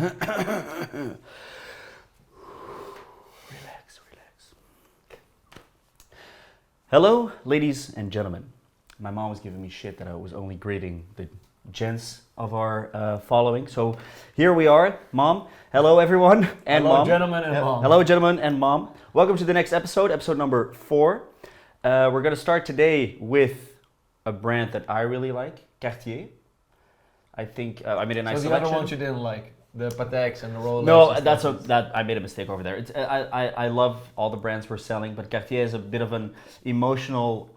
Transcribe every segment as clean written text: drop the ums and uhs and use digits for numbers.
Relax. Hello, ladies and gentlemen. My mom was giving me shit that I was only greeting the gents of our following. So here we are, Mom. Hello, everyone, and Hello, Mom. gentlemen and Mom. Hello, gentlemen and Mom. Welcome to the next episode number 4. We're going to start today with a brand that I really like, Cartier. I think I made a nice selection. So the other ones you didn't like, the Pateks and the Rolex. No, that I made a mistake over there. It's I love all the brands we're selling, but Cartier has a bit of an emotional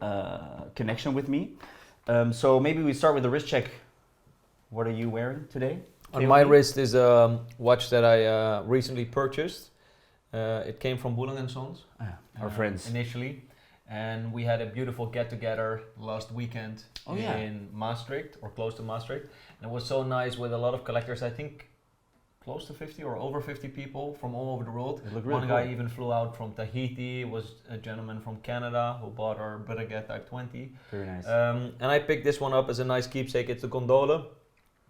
connection with me. So maybe we start with the wrist check. What are you wearing today? On my wrist is a watch that I recently purchased. It came from Boulogne & Sons, our friends initially, and we had a beautiful get-together last weekend in Maastricht, or close to Maastricht, and it was so nice with a lot of collectors. I think close to 50 or over 50 people from all over the world. One guy even flew out from Tahiti. It was a gentleman from Canada who bought our Breguet Type 20. Very nice. And I picked this one up as a nice keepsake. It's the Gondole.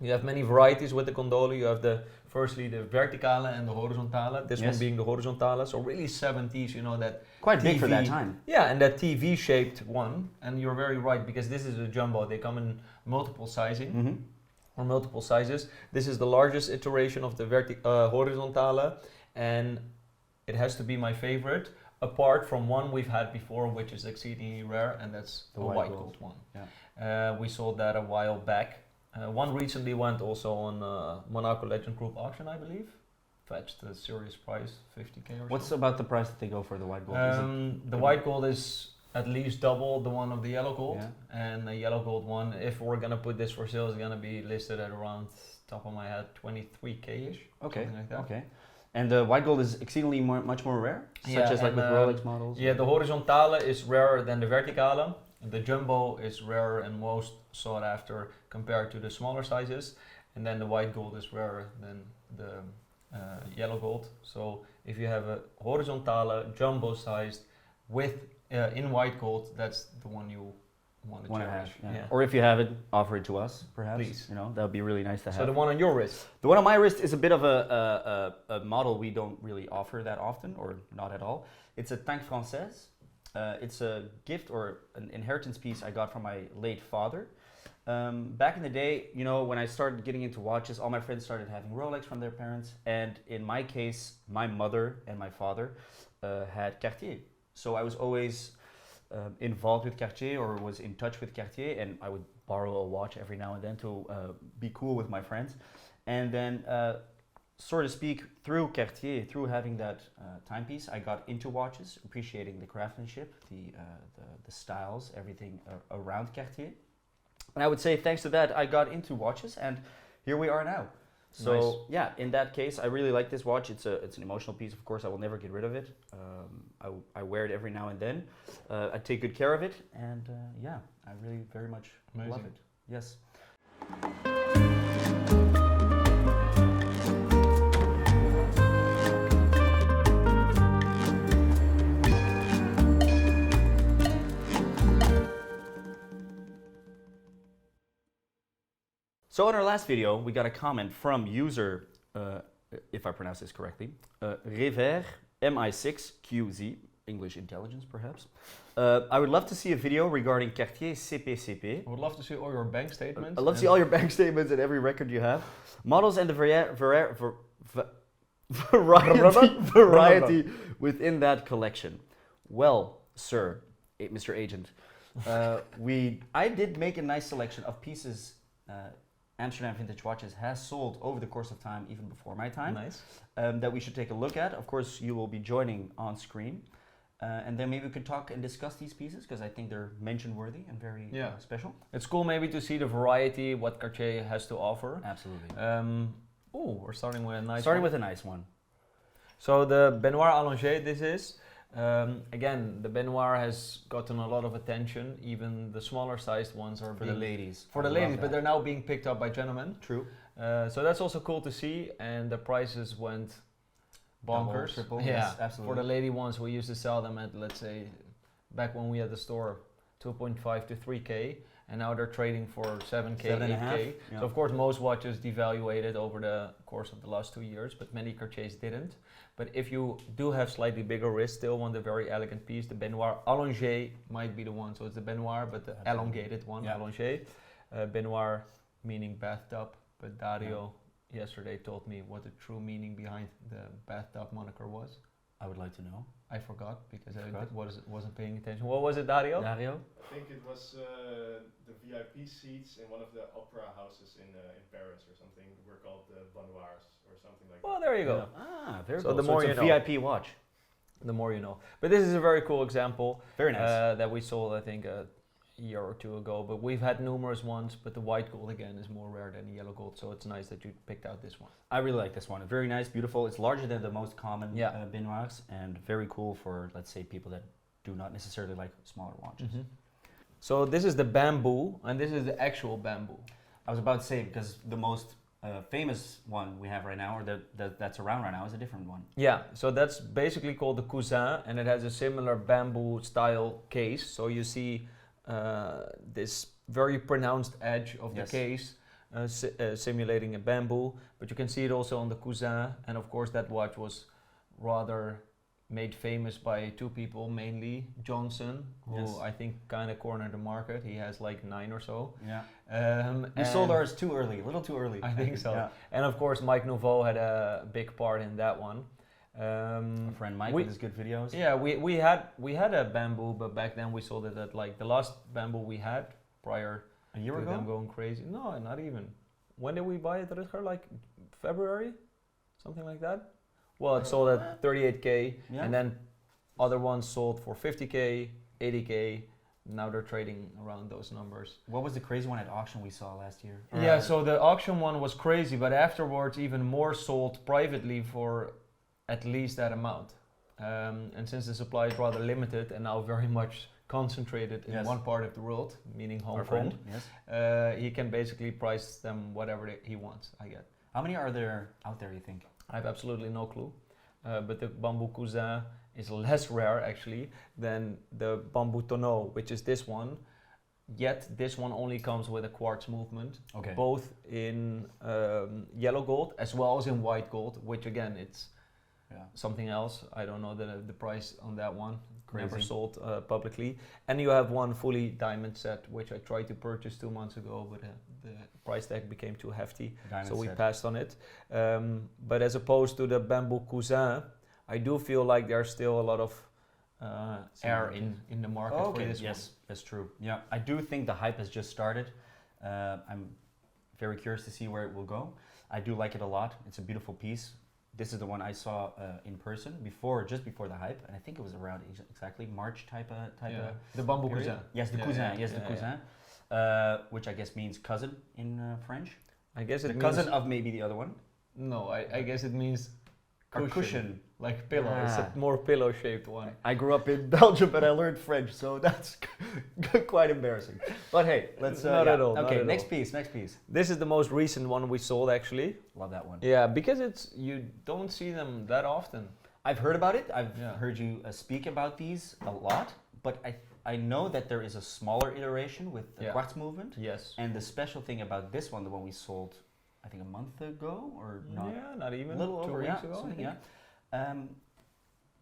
You have many varieties with the Gondole. You have firstly the Verticale and the Horizontale. This one being the Horizontale. So really 70s, you know, that quite TV, big for that time. Yeah, and that TV shaped one. And you're very right, because this is a jumbo. They come in multiple sizing. Mm-hmm. Or multiple sizes. This is the largest iteration of the Horizontale, and it has to be my favorite, apart from one we've had before, which is exceedingly rare, and that's the white gold one. Yeah. We sold that a while back. One recently went also on Monaco Legend Group auction, I believe. Fetched a serious price, 50k or What's so. about the price that they go for the white gold? The white gold is at least double the one of the yellow gold, and the yellow gold one, if we're gonna put this for sale, is gonna be listed at around, top of my head, 23k-ish. Okay, something like that. okay. And the white gold is exceedingly much more rare, such as like with Rolex models? Yeah, the Horizontale is rarer than the Verticale. The Jumbo is rarer and most sought after compared to the smaller sizes. And then the white gold is rarer than the yellow gold. So if you have a Horizontale, jumbo sized with in white gold, that's the one you want to cherish. Yeah. Or if you have it, offer it to us, perhaps. Please. You know, that would be really nice to have. So the one on your wrist? The one on my wrist is a bit of a model we don't really offer that often, or not at all. It's a Tank Française. It's a gift or an inheritance piece I got from my late father. Back in the day, you know, when I started getting into watches, all my friends started having Rolex from their parents. And in my case, my mother and my father had Cartier. So I was always involved with Cartier or was in touch with Cartier, and I would borrow a watch every now and then to be cool with my friends. And then, so to speak, through Cartier, through having that timepiece, I got into watches, appreciating the craftsmanship, the styles, everything around Cartier. And I would say thanks to that, I got into watches, and here we are now. So nice. Yeah, in that case, I really like this watch. It's an emotional piece. Of course, I will never get rid of it. I wear it every now and then. I take good care of it, and yeah, I really very much love it. Yes. So in our last video, we got a comment from user, if I pronounce this correctly, Rever MI6QZ, English intelligence perhaps. I would love to see a video regarding Cartier CPCP. I would love to see all your bank statements. I'd love to see all your bank statements and every record you have. Models and the variety within that collection. Well, sir, Mr. Agent, I did make a nice selection of pieces Amsterdam Vintage Watches has sold over the course of time, even before my time. Nice. That we should take a look at. Of course, you will be joining on screen. And then maybe we could talk and discuss these pieces, because I think they're mention-worthy and very special. It's cool maybe to see the variety, what Cartier has to offer. Absolutely. We're starting with a nice Starting with a nice one. So the Baignoire Allongé this is. Again, the Baignoire has gotten a lot of attention. Even the smaller sized ones are for the ladies. For the ladies, but they're now being picked up by gentlemen. True. So that's also cool to see, and the prices went bonkers. Triple, yeah, yes, absolutely. For the lady ones, we used to sell them at, let's say, back when we had the store, 2.5 to 3k, and now they're trading for 7K, 7.5, 8K. yeah. So of course most watches devaluated over the course of the last 2 years, but many Cartiers didn't. But if you do have slightly bigger wrist, still want a very elegant piece, the Baignoire allongé might be the one. So it's the Baignoire, but the elongated one, Yeah. allongé. Baignoire meaning bathtub, but Dario yesterday told me what the true meaning behind the bathtub moniker was. I would like to know. I forgot because I Forgot? wasn't paying attention. What was it, Dario? Dario? I think it was the VIP seats in one of the opera houses in Paris or something were called the Baignoires or something like Well, that. there you go. Ah, very So cool. the more it's you a know. VIP watch. The more you know. But this is a very cool example Very nice. that we sold, I think, a year or two ago. But we've had numerous ones, but the white gold again is more rare than the yellow gold. So it's nice that you picked out this one. I really like this one. Very nice, beautiful. It's larger than the most common Yeah. Baignoires and very cool for, let's say, people that do not necessarily like smaller watches. So this is the bamboo, and this is the actual bamboo. I was about to say, because the most famous one we have right now, or that's around right now, is a different one. Yeah, so that's basically called the cousin, and it has a similar bamboo style case. So you see this very pronounced edge of the Yes. case simulating a bamboo, but you can see it also on the cousin. And of course that watch was rather made famous by two people, mainly Johnson, who Yes. I think kind of cornered the market. He has like 9 or so. Yeah. We sold ours too early, a little too early. I think so. Yeah. And of course Mike Nouveau had a big part in that one. Our friend Mike we- with his good videos. Yeah, we had a bamboo, but back then we sold it at like the last bamboo we had prior A year to ago? them going crazy. No, not even. When did we buy it, Rutger? Like February, something like that. Well, it sold at 38K, Yeah. and then other ones sold for 50K, 80K. Now they're trading around those numbers. What was the crazy one at auction we saw last year? Yeah, so the auction one was crazy, but afterwards even more sold privately for at least that amount. And since the supply is rather limited and now very much concentrated in Yes. one part of the world, meaning Hong Our Kong, friend, yes. he can basically price them whatever he wants, I get. How many are there out there, you think? I have absolutely no clue. But the Bamboo Cousin is less rare actually than the Bamboo Tonneau, which is this one. Yet this one only comes with a quartz movement, Okay. both in yellow gold as well as in white gold, which again it's something else. I don't know the price on that one. Never Crazy. sold publicly. And you have one fully diamond set, which I tried to purchase 2 months ago, but the price tag became too hefty, Diamond so we set. passed on it. But as opposed to the Bamboo Cousin, I do feel like there's still a lot of air in the market Oh, okay. for this Yes, that's true. Yeah, I do think the hype has just started. I'm very curious to see where it will go. I do like it a lot. It's a beautiful piece. This is the one I saw in person just before the hype, and I think it was around exactly March type of. The Bamboo period. Cousin. Yes, the Yeah, cousin. yeah, Yes, the yeah, cousin, which I guess means cousin in French. I guess The it cousin means, of maybe the other one. no, I guess it means Or cushion. like pillow. It's Ah. a more pillow shaped one. I grew up in Belgium, but I learned French, so that's quite embarrassing. But hey, let's. Not at all, not Okay, at next all. piece. Next piece. This is the most recent one we sold actually. Love that one. Yeah, because you don't see them that often. I've heard about it. I've Yeah. heard you speak about these a lot, but I know that there is a smaller iteration with the Yeah. quartz movement. Yes. And the special thing about this one, the one we sold, I think a month ago or not, Yeah, not even. a little 2 over, weeks yeah, ago. I something, think. yeah.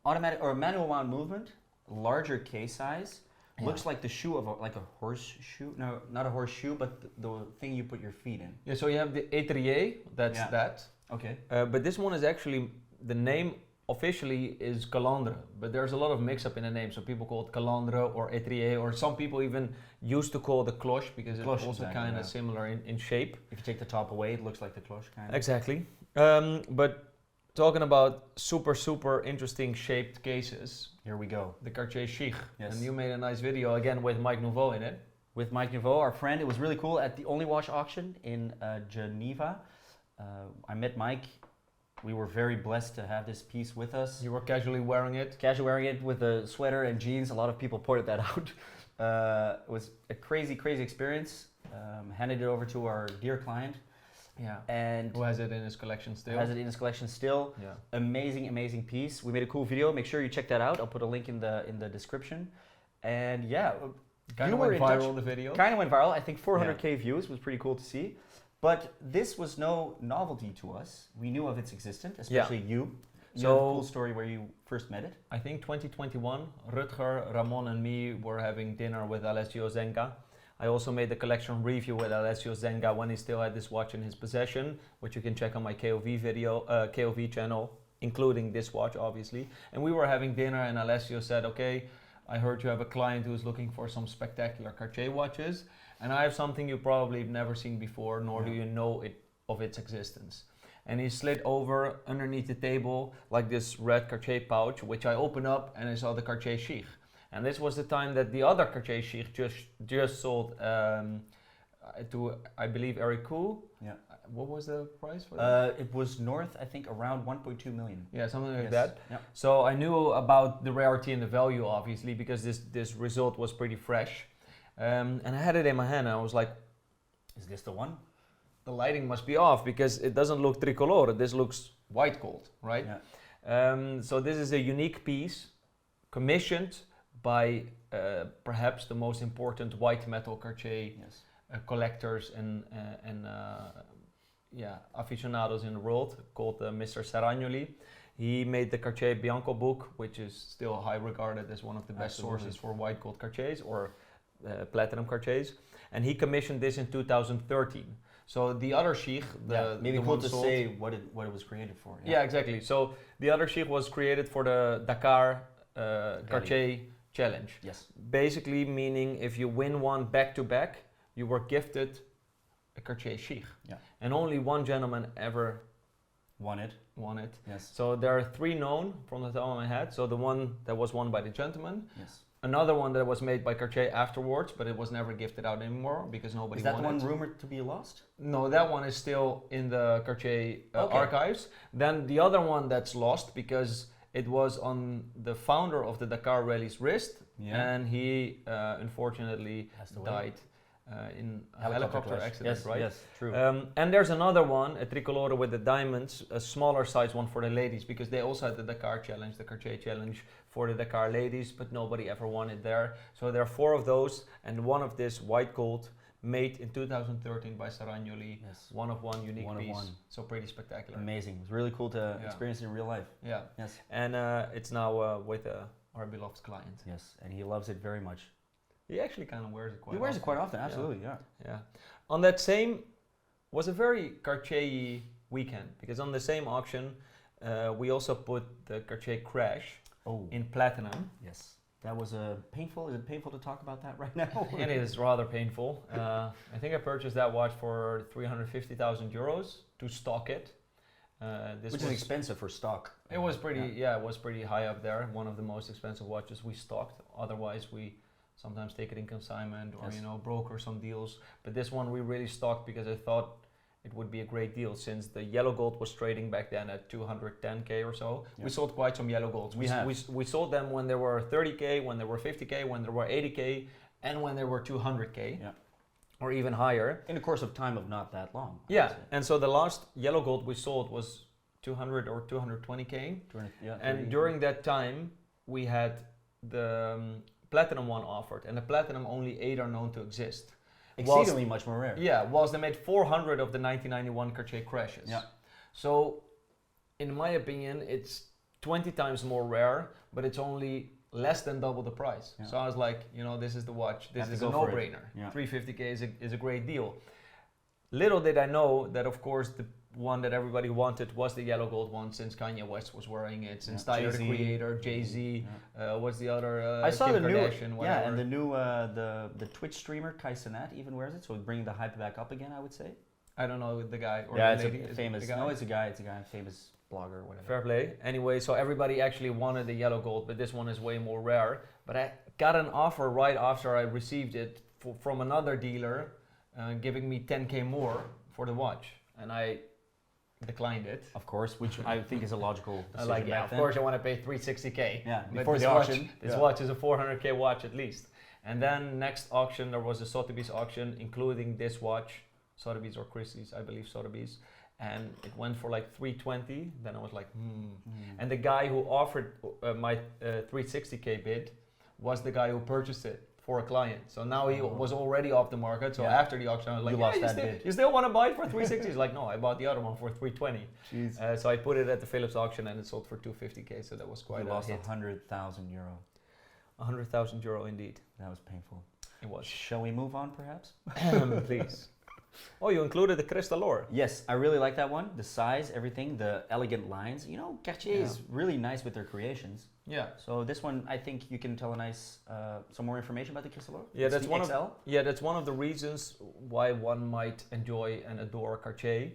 Automatic or manual wound movement, larger case size. Yeah. Looks like the shoe of like a horseshoe. No, not a horseshoe, but the thing you put your feet in. Yeah, so you have the étrier, that's Yeah. that. Okay. But this one is actually, the name officially is calandre, but there's a lot of mix up in the name. So people call it calandre or étrier, or some people even used to call it the cloche because it's Cloche, also exactly, kind of yeah. similar in shape. If you take the top away, it looks like the cloche kind of. Exactly. But talking about super interesting shaped cases, Here we go. the Cartier Cheich. Yes. And you made a nice video again with Mike Nouveau in it. With Mike Nouveau, our friend. It was really cool at the Only Watch auction in Geneva. I met Mike. We were very blessed to have this piece with us. You were casually wearing it. Casual wearing it with a sweater and jeans. A lot of people pointed that out. It was a crazy experience. Handed it over to our dear client. Yeah. And Who has it in his collection still? has it in his collection still. Yeah. Amazing piece. We made a cool video. Make sure you check that out. I'll put a link in the description. And yeah, Kind You of were went in touch. viral, the video. Kind of went viral. I think 400K views was pretty cool to see. But this was no novelty to us. We knew of its existence, especially you. You have a cool story where you first met it. I think 2021, Rutger, Ramon and me were having dinner with Alessio Zenga. I also made the collection review with Alessio Zenga when he still had this watch in his possession, which you can check on my KOV video, KOV channel, including this watch, obviously. And we were having dinner and Alessio said, okay, I heard you have a client who's looking for some spectacular Cartier watches, and I have something you probably have never seen before, nor do you know of its existence. And he slid over underneath the table like this red Cartier pouch, which I opened up and I saw the Cartier Cheich. And this was the time that the other Cartier Cheich just sold to, I believe, Eric Koo. Yeah. What was the price for that? It was north, I think, around 1.2 million. Yeah, something like that. Yeah. So I knew about the rarity and the value, obviously, because this result was pretty fresh. And I had it in my hand and I was like, is this the one? the lighting must be off because it doesn't look tricolore. This looks white gold, right? Yeah. So this is a unique piece commissioned by perhaps the most important white metal Cartier collectors and aficionados in the world, called Mr. Seragnoli. He made the Cartier Bianco book, which is still high regarded as one of the best sources for white gold Cartiers or platinum Cartiers. And he commissioned this in 2013. So the other Cheich, maybe cool to say what it was created for. Yeah, exactly. So the other Cheich was created for the Dakar Cartier Challenge. Yes. Basically meaning if you win one back to back, you were gifted a Cartier Cheich. Yeah. And only one gentleman ever won it. Yes. So there are 3 known from the top of my head. So the one that was won by the gentleman. Yes. Another one that was made by Cartier afterwards, but it was never gifted out anymore because nobody Is that won the one it. rumored to be lost? No, that one is still in the Cartier archives. Then the other one that's lost because it was on the founder of the Dakar Rally's wrist, and he unfortunately died in a helicopter accident, yes, right? Yes, true. And there's another one, a tricolore with the diamonds, a smaller size one for the ladies, because they also had the Dakar Challenge, the Cartier Challenge for the Dakar ladies, but nobody ever won it there. So there are 4 of those, and one of this white gold made in 2013 by Seragnoli, one of one unique piece. So pretty spectacular. Amazing. It was really cool to experience it in real life. Yeah. Yes. And it's now with our beloved client. Yes, and he loves it very much. He actually kind of wears it quite often. He wears it quite often, absolutely, yeah. On that same, was a very Cartier weekend, because on the same auction, we also put the Cartier Crash in platinum. Yes. That was painful. Is it painful to talk about that right now? It is rather painful. I think I purchased that watch for 350,000 euros to stock it. Which is expensive for stock. It was pretty, it was pretty high up there. One of the most expensive watches we stocked. Otherwise, we sometimes take it in consignment or broker some deals. But this one we really stocked because I thought it would be a great deal, since the yellow gold was trading back then at 210K or so. We sold quite some yellow golds. We sold them when they were 30K, when they were 50K, when they were 80K, and when they were 200K. Yeah. Or even higher. In the course of time of not that long. Yeah, and so the last yellow gold we sold was 200 or 220K. And during that time, we had the platinum one offered, and the platinum only 8 are known to exist. Exceedingly much more rare. Yeah, whilst they made 400 of the 1991 Cartier Crashes. Yeah. So, in my opinion, it's 20 times more rare, but it's only less than double the price. Yeah. So I was like, this is the watch. This is a no-brainer. Yeah. 350K is a great deal. Little did I know that, of course, the one that everybody wanted was the yellow gold one, since Kanye West was wearing it, since Tyler the Creator, Jay-Z, what's the other? I saw Kim the Kardashian, new, whatever. and the new the Twitch streamer Kai Cenat even wears it, so bringing the hype back up again, I would say. I don't know the guy or the the lady. It's famous. No, it's a guy, famous blogger or whatever. Fair play. Anyway, so everybody actually wanted the yellow gold, but this one is way more rare. But I got an offer right after I received it from another dealer, giving me 10K more for the watch, and I declined it. Of course, which I think is a logical decision. Of course I want to pay 360K. Yeah, but before the auction. This watch is a 400K watch at least. And then next auction, there was a Sotheby's auction, including this watch, Sotheby's or Christie's, I believe Sotheby's. And it went for like 320. Then I was like, And the guy who offered my 360K bid was the guy who purchased it for a client. So now he was already off the market. So Yeah. after the auction, I was like, You yeah, lost that bid. you still want to buy it for 360? He's like, no, I bought the other one for 320. Jeez. So I put it at the Philips auction and it sold for 250k. So that was quite You a lost hit. €100,000. 100,000 euro indeed. That was painful. It was. Shall we move on, perhaps? Please. Oh, you included the Crystal Ore. Yes, I really like that one. The size, everything, the elegant lines. You know, Cartier Yeah. is really nice with their creations. Yeah. So this one, I think you can tell some more information about the Crystal Ore. Yeah, It's that's the one XL. that's one of the reasons why one might enjoy and adore Cartier.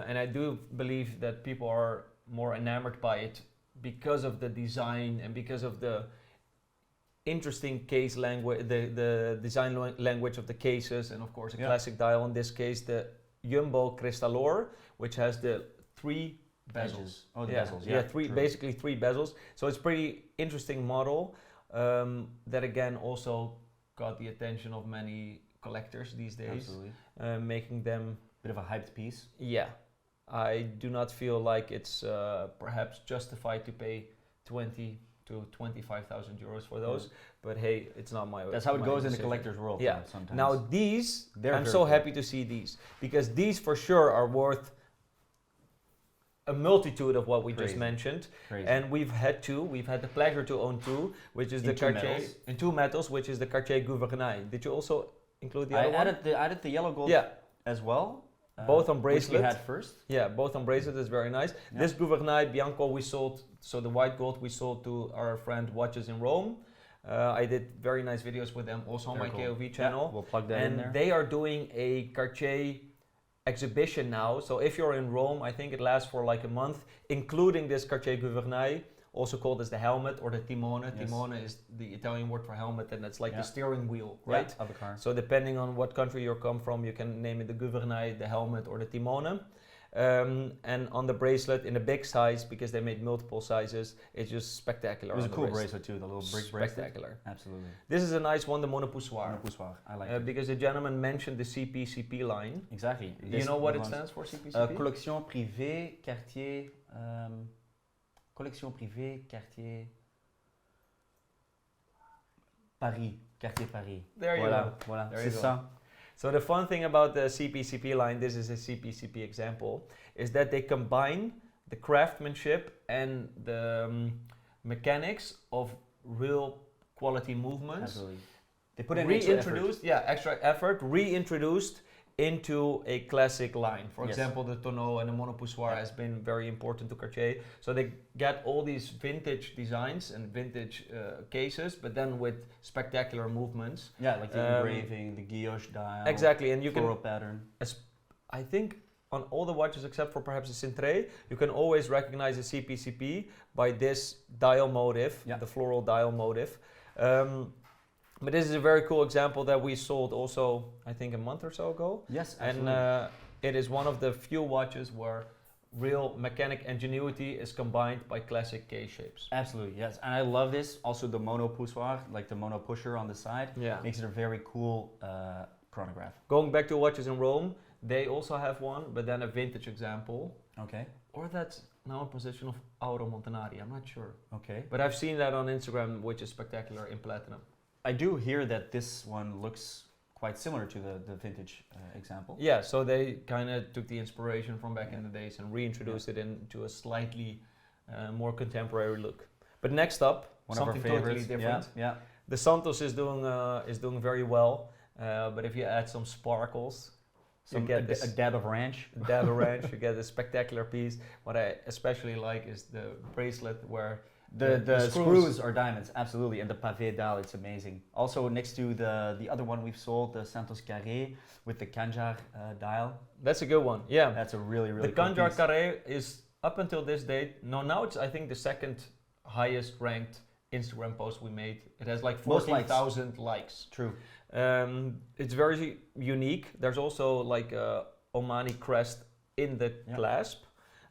And I do believe that people are more enamored by it because of the design and because of the interesting case language, the design language of the cases, and of course a classic dial, in this case the Jumbo Crystal Ore, which has the 3 bezels. Edges. Oh, the bezels. Yeah, true. Basically 3 bezels. So it's pretty interesting model that again also got the attention of many collectors these days, Absolutely. making them. Bit of a hyped piece. Yeah, I do not feel like it's perhaps justified to pay 20 to 25,000 euros for those, but hey, it's not my. That's how it my goes in the decision. collector's world. Yeah. Sometimes. Now these, They're I'm very so cool. happy to see these because these for sure are worth a multitude of what we just Crazy. mentioned, Crazy. and we've had the pleasure to own 2, which is In the 2 Cartier metals. in 2 metals, which is the Cartier Gouvernail. Did you also include the I other one? added the yellow gold Yeah, as well. Both on which bracelet. we had first. yeah, both on bracelet is very nice. Yeah. This Gouvernail Bianco we sold, so the white gold we sold to our friend Watches in Rome. I did very nice videos with them also on Very my cool. KOV channel. Yeah, we'll plug that in And there. they are doing a Cartier exhibition now. So if you're in Rome, I think it lasts for like a month, including this Cartier Gouvernail, also called as the helmet or the timone. Yes. Timone is the Italian word for helmet, and that's like Yeah. the steering wheel, Yeah, right? of the car. So depending on what country you come from, you can name it the Gouvernail, the helmet, or the timone. And on the bracelet in a big size, because they made multiple sizes, it's just spectacular. It was a on the cool wrist. bracelet too, the little brick bracelet. Spectacular. Absolutely. This is a nice one, the monopoussoir. Monopoussoir. I like it. Because the gentleman mentioned the CPCP line. Exactly. Do you know what it stands for, CPCP? Collection privée Cartier. Collection privée Cartier. Paris. Cartier Paris. There you Voilà, go. voilà. There you C'est go. ça. So the fun thing about the CPCP line, this is a CPCP example, is that they combine the craftsmanship and the mechanics of real quality movements. Absolutely. They put in extra effort. Reintroduced, extra effort, reintroduced into a classic line. For Yes. example, the Tonneau and the monopoussoir has been very important to Cartier. So they get all these vintage designs and vintage cases, but then with spectacular movements. Yeah, like the engraving, the guilloche dial. Exactly, and you floral can, pattern. I think, on all the watches except for perhaps the Cintré, you can always recognize the CPCP by this dial motif, Yeah. the floral dial motif. But this is a very cool example that we sold also, I think, a month or so ago. Yes, absolutely. And it is one of the few watches where real mechanic ingenuity is combined by classic case shapes. Absolutely, yes. And I love this. Also the monopoussoir, like the mono pusher on the side, Yeah. makes it a very cool chronograph. Going back to watches in Rome, they also have one, but then a vintage example. Okay. Or that's now a position of Auro Montanari, I'm not sure. Okay. But I've seen that on Instagram, which is spectacular in platinum. I do hear that this one looks quite similar to the vintage example. Yeah, so they kind of took the inspiration from back in the days and reintroduced it into a slightly more contemporary look. But next up, One of our something favorites. totally different. Yeah. The Santos is doing very well, but if you add some sparkles, you get this a dab of ranch. dab ranch, you get a spectacular piece. What I especially like is the bracelet where The screws are diamonds, absolutely, and the pavé dial, it's amazing. Also next to the other one we've sold, the Santos Carré with the Kanjar dial. that's a good one. Yeah, That's a really the cool Kanjar piece. Carré is up until this date. No, now it's I think the second highest ranked Instagram post we made. It has like Most likes. 14,000 likes. True. It's very unique. There's also like a Omani crest in the clasp.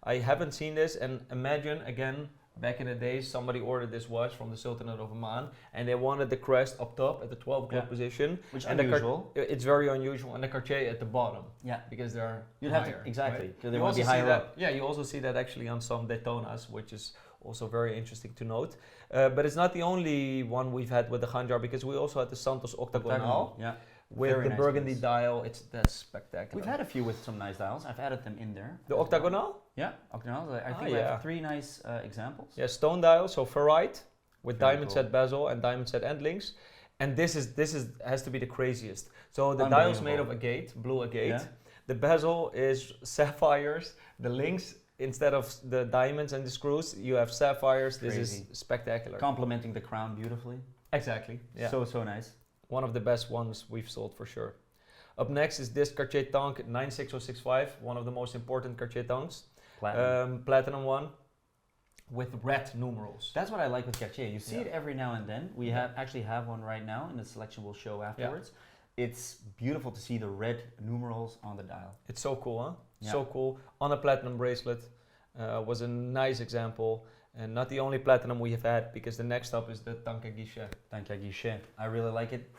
I haven't seen this, and imagine again. Back in the days, somebody ordered this watch from the Sultanate of Oman, and they wanted the crest up top at the 12 o'clock position. Which is and unusual. It's very unusual, and the Cartier at the bottom. Yeah. Because they're You'd higher, have to, exactly, right? because they You want to be also see higher that, up. yeah, you also see that actually on some Daytonas, which is Also very interesting to note. But it's not the only one we've had with the Ganjar, because we also had the Santos Octagonal Yeah. with Very the nice burgundy piece. dial. That's spectacular. We've had a few with some nice dials. I've added them in there. the as well. Octagonal? Yeah, octagonals. I think we yeah. have 3 nice examples. Yeah, stone dial, so ferrite with Very diamond cool. set bezel and diamond set end links. And this has to be the craziest. So the dial's made of agate, blue agate. Yeah. The bezel is sapphires. The links, instead of the diamonds and the screws, you have sapphires. This Crazy. is spectacular. Complementing the crown beautifully. Exactly. Yeah. So nice. One of the best ones we've sold for sure. Up next is this Cartier tank 96065, one of the most important Cartier tanks. Platinum one with red numerals. That's what I like with Cartier. You see Yeah. it every now and then. We actually have one right now in the selection we'll show afterwards. It's beautiful to see the red numerals on the dial. It's so cool, huh? Yeah. So cool. On a platinum bracelet was a nice example, and not the only platinum we have had, because the next up is the Tanka Guichet. Tanka Guichet. I really like it.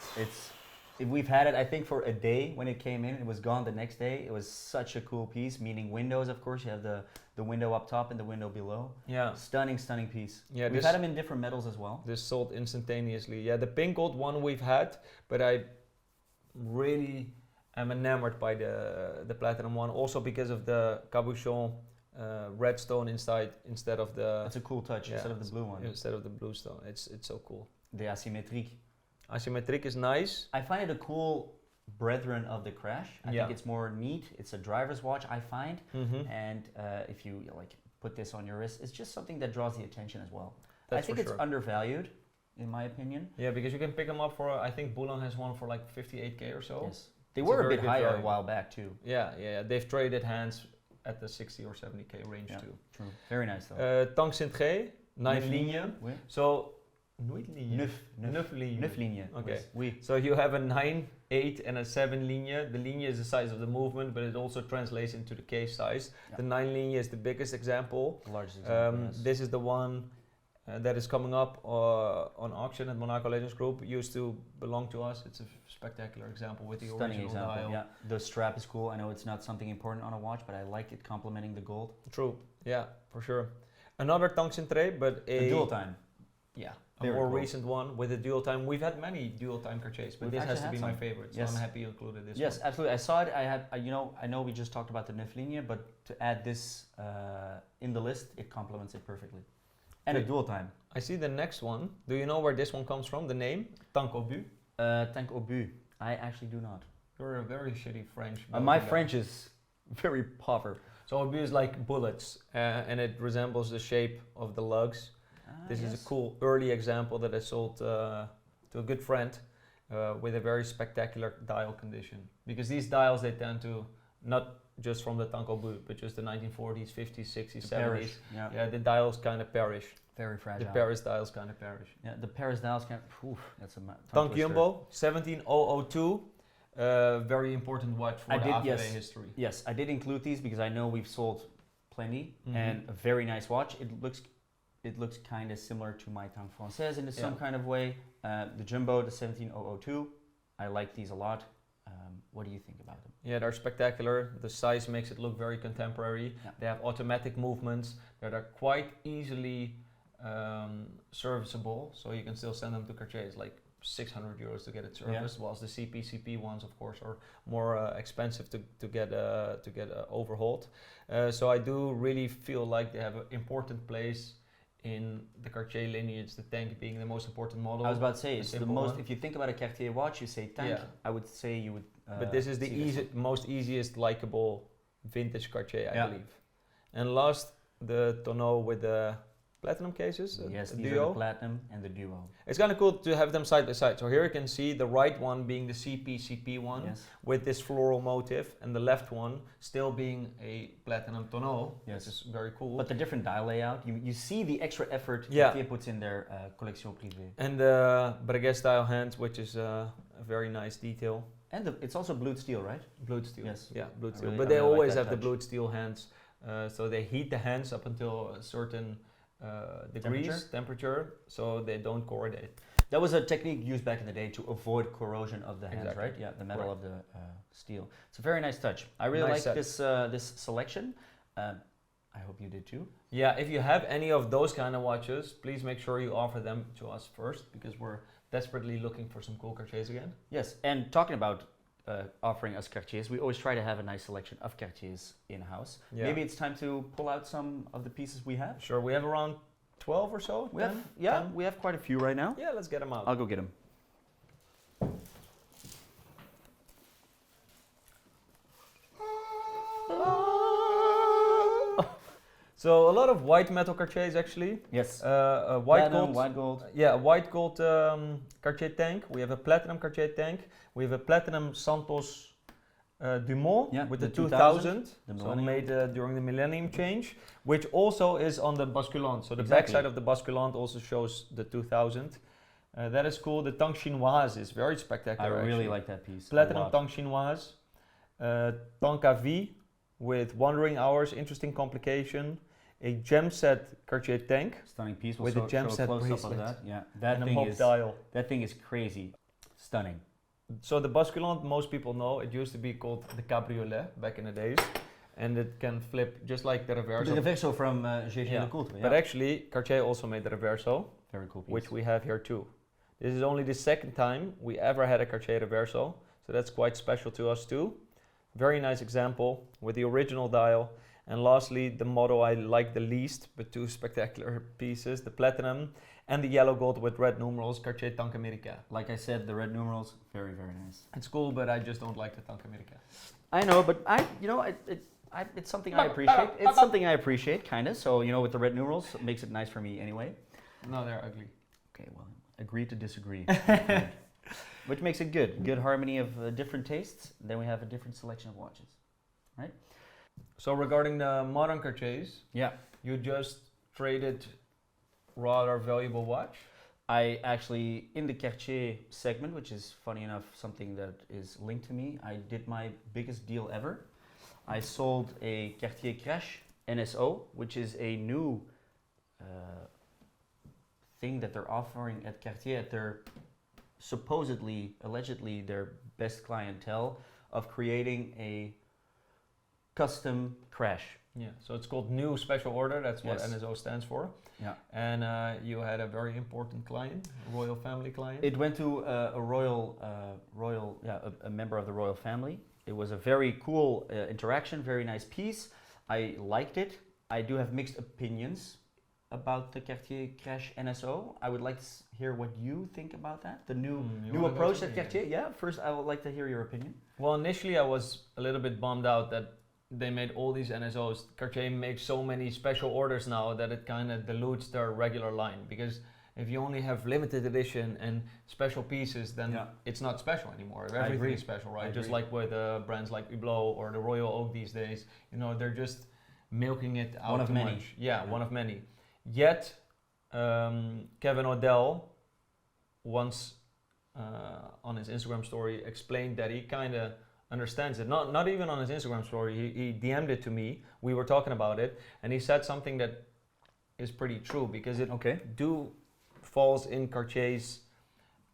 We've had it, I think, for a day when it came in. It was gone the next day. It was such a cool piece, meaning windows, of course. You have the window up top and the window below. Yeah. Stunning piece. Yeah, We've had them in different metals as well. This sold instantaneously. Yeah, the pink gold one we've had, but I really am enamored by the platinum one, also because of the cabochon red stone inside instead of the That's a cool touch instead of the blue one. Instead of the blue stone. It's so cool. The asymmetrique. Asymmetric is nice. I find it a cool brethren of the Crash. I think it's more neat. It's a driver's watch, I find. And if you put this on your wrist, it's just something that draws the attention as well. That's I think for it's sure. undervalued, in my opinion. Yeah, because you can pick them up for, I think Boulan has one for like 58k or so. Yes. They It's were a a very bit good higher value. a while back too. Yeah. They've traded hands at the 60 or 70k range too. True. Very nice though. Tank Saint-Gé, 9 Neuf ligne. Oui. So, Neuf ligne. Neuf ligne. Neuf ligne. Okay. Oui. So you have a 9, 8 and a 7 ligne. The ligne is the size of the movement, but it also translates into the case size. Yeah. The 9 ligne is the biggest example. The largest example, yes. This is the one that is coming up on auction at Monaco Legends Group. It used to belong to us. It's a spectacular example with the Stunning original example. dial. Yeah. The strap is cool. I know it's not something important on a watch, but I like it complementing the gold. True. Yeah, for sure. Another Tank Saint-Gé, but A dual time. Yeah, Very a more cool. recent one with a dual time. We've had many dual time Cartiers, but We've this has to actually be had my some. favorite. So Yes. I'm happy you included this Yes, one. absolutely. I saw it. I know we just talked about the Neuf ligne, but to add this in the list, it complements it perfectly. And a Good. dual time. I see the next one. Do you know where this one comes from? The name? Tank Obus. Tank Obus. I actually do not. You're a very shitty French. My Belgian guy. French is very pauper. So Obus is like bullets, and it resembles the shape of the lugs. This is a cool early example that I sold to a good friend with a very spectacular dial condition. Because these dials, they tend to, not just from the Tank Obus, but just the 1940s, 50s, 60s, 70s. Perish. Yeah. Yeah, the dials kind of perish. Very fragile. The Paris dials kind of perish. Yeah, the Paris dials can. That's a Tank Jumbo, 17002. Very important watch for I the did, AVB yes. history. Yes, I did include these because I know we've sold plenty Mhm. and a very nice watch. It looks kind of similar to my Tank Française in some kind of way. The Jumbo, the 17002. I like these a lot. What do you think about them? Yeah, they're spectacular. The size makes it look very contemporary. Yeah. They have automatic movements that are quite easily serviceable, so you can still send them to Cartier. It's like 600 euros to get it serviced, whilst the CPCP ones, of course, are more expensive to get overhauled. So I do really feel like they have an important place in the Cartier lineage, the tank being the most important model. I was about to say, it's the simple most. one. If you think about a Cartier watch, you say Tank. Yeah. I would say you would. But this is the see this most easiest likable vintage Cartier, I Yeah. believe. And last, the Tonneau with the platinum cases, one. Yes, a these duo. are the platinum and the duo. It's kind of cool to have them side by side. So here you can see the right one being the CPCP one Yes. with this floral motif, and the left one still being a platinum Tonneau, Yes. which is very cool. But the different dial layout, you see the extra effort Yeah. Cartier puts in their collection privée. And the Breguet style hands, which is a very nice detail. And it's also blued steel, right? Blued steel. Yes. Yeah, blued steel. really- But I they really like always that have the touch. blued steel hands. So they heat the hands up until a certain degrees, temperature, so they don't corrodate. That was a technique used back in the day to avoid corrosion of the hands, Exactly. right? Yeah, the metal Correct. of the steel. It's a very nice touch. I really Nice like set. this selection. I hope you did too. Yeah, if you have any of those kind of watches, please make sure you offer them to us first, because we're desperately looking for some cool Cartiers again. Yes, and talking about offering us Cartiers, we always try to have a nice selection of Cartiers in-house. Yeah. Maybe it's time to pull out some of the pieces we have. Sure, we have around 12 or so. We 10? have, yeah, 10? we have quite a few right now. Yeah, let's get them out. I'll go get them. So a lot of white metal Cartiers actually. Yes. White Platinum, gold. white gold. Yeah, a white gold Cartier tank. We have a platinum Cartier tank. We have a platinum Santos Dumont with the 2000. The So millennium. made during the millennium change, which also is on the basculant. So the Exactly. backside of the basculant also shows the 2000. That is cool. The tang chinoise is very I spectacular. really actually. like that piece. Platinum a lot. tang chinoise. Tanka V with wandering hours, interesting complication. A gem set Cartier tank Stunning piece. with a gem show a set close-up of bracelet. that. Yeah, that and a thing mob is dial. that thing is crazy. Stunning. So the basculant, most people know, it used to be called the cabriolet back in the days, and it can flip just like the reverso. The reverso from G.G. Yeah. Lecoultre. Yeah. But actually, Cartier also made the reverso, Very cool piece. which we have here too. This is only the second time we ever had a Cartier reverso, so that's quite special to us too. Very nice example with the original dial. And lastly, the model I like the least, but two spectacular pieces, the platinum and the yellow gold with red numerals, Cartier Tank America. Like I said, the red numerals, very, very nice. It's cool, but I just don't like the Tank America. I know, but it's something I appreciate. It's something I appreciate, kind of. So, with the red numerals, it makes it nice for me anyway. No, they're ugly. Okay, well, agree to disagree. Which makes it good. Good harmony of different tastes. Then we have a different selection of watches. Right? So regarding the modern Cartiers, Yeah. you just traded rather valuable watch. I actually, in the Cartier segment, which is funny enough something that is linked to me, I did my biggest deal ever. I sold a Cartier Crash NSO, which is a new thing that they're offering at Cartier at their supposedly, allegedly, their best clientele of creating a custom Crash. Yeah, so it's called New Special Order. That's what Yes. NSO stands for. Yeah. And you had a very important client, a royal family client. It went to a a member of the royal family. It was a very cool interaction, very nice piece. I liked it. I do have mixed opinions about the Cartier Crash NSO. I would like to hear what you think about that. The You new wanna go approach to at me? Cartier. Yeah, first I would like to hear your opinion. Well, initially I was a little bit bummed out that they made all these NSOs. Cartier makes so many special orders now that it kind of dilutes their regular line, because if you only have limited edition and special pieces, then Yeah. it's not special anymore. agree. Everything is special, right? I Just agree. like with brands like Hublot or the Royal Oak these days, they're just milking it out One of too many. much. Yeah, Yeah. one of many. Yet, Kevin O'Dell once on his Instagram story explained that he kind of understands it. Not even on his Instagram story. He DM'd it to me. We were talking about it, and he said something that is pretty true, because it Okay. falls in Cartier's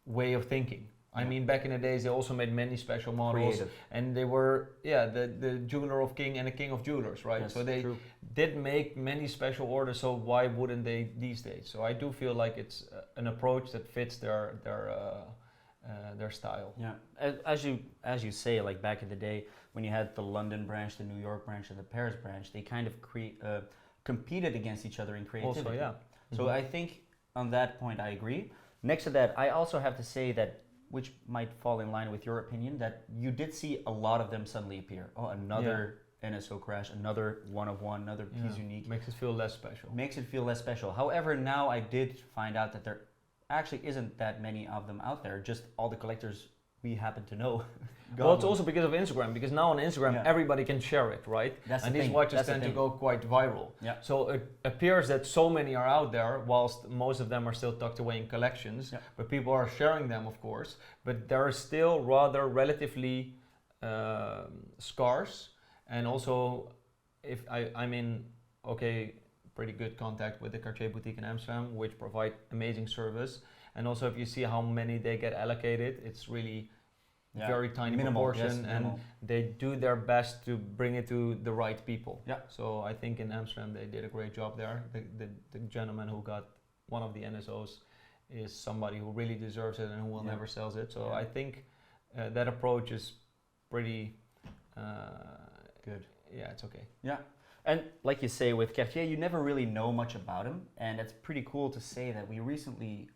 way of thinking. I Yeah. mean, back in the days, they also made many special models, Creative. and they were the jeweler of king and the king of jewelers, right? Yes, So they true. did make many special orders. So why wouldn't they these days? So I do feel like it's an approach that fits their style. Yeah, as you say, like back in the day when you had the London branch, the New York branch, and the Paris branch, they kind of competed against each other in creativity. Also, yeah. So I think on that point I agree. Next to that, I also have to say that, which might fall in line with your opinion, that you did see a lot of them suddenly appear. Oh, another NSO Crash, another one of one, another piece unique. Makes it feel less special. Makes it feel less special. However, now I did find out that there actually isn't that many of them out there. Just all the collectors we happen to know. Well, it's also because of Instagram, because now on Instagram Yeah. everybody can share it, right? That's and the these thing. watches That's the tend to thing. go quite viral. Yeah. So it appears that so many are out there, whilst most of them are still tucked away in collections. Yeah. But people are sharing them, of course. But they're still rather relatively scarce. And also, if I'm in pretty good contact with the Cartier boutique in Amsterdam, which provide amazing service. And also, if you see how many they get allocated, it's really very tiny Minimal, proportion, yes, and minimal. they do their best to bring it to the right people. Yeah. So I think in Amsterdam they did a great job there. The gentleman who got one of the NSOs is somebody who really deserves it and who will never sells it. So I think that approach is pretty good. Yeah, it's okay. Yeah. And like you say, with Cartier, you never really know much about him. And it's pretty cool to say that we recently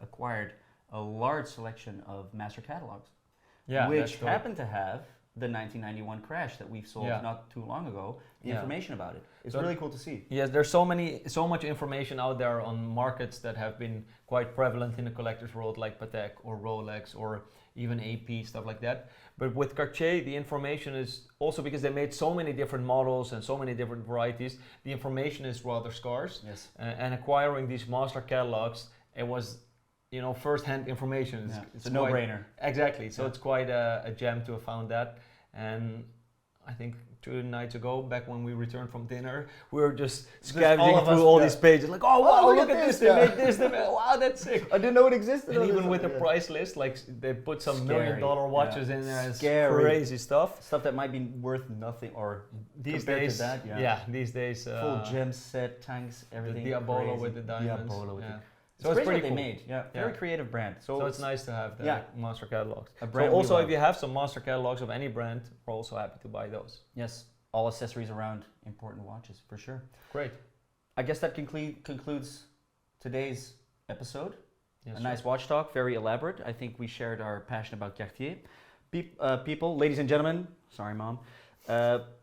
acquired a large selection of master catalogs, which happened to have the 1991 Crash that we've sold not too long ago, the information about it. It's really cool to see. Yes, there's so much information out there on markets that have been quite prevalent in the collector's world, like Patek or Rolex or even AP, stuff like that. But with Cartier, the information is also, because they made so many different models and so many different varieties, the information is rather scarce. Yes. And acquiring these master catalogs, it was, first-hand information. It's a no-brainer. Exactly. So it's quite a gem to have found that. And I think 2 nights ago, back when we returned from dinner, we were just scavenging through all these pages, like, oh wow, look at this! They made this. Wow, that's sick! I didn't know it existed. And even with the price list, like they put some $1 million watches in there. It's crazy stuff. Stuff that might be worth nothing, or these compared days, to that, these days, full gem set, tanks, everything. The Diabolo crazy. with the diamonds. So it's pretty cool. They made, very creative brand. So it's nice to have the master catalogs. So also, if you have some master catalogs of any brand, we're also happy to buy those. Yes, all accessories around important watches, for sure. Great. I guess that concludes today's episode. Yes, nice watch talk, very elaborate. I think we shared our passion about Cartier. People, ladies and gentlemen, sorry mom,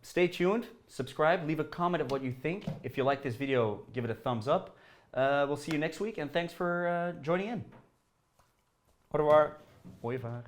stay tuned, subscribe, leave a comment of what you think. If you like this video, give it a thumbs up. We'll see you next week, and thanks for joining in. Au revoir. Hoi vaar.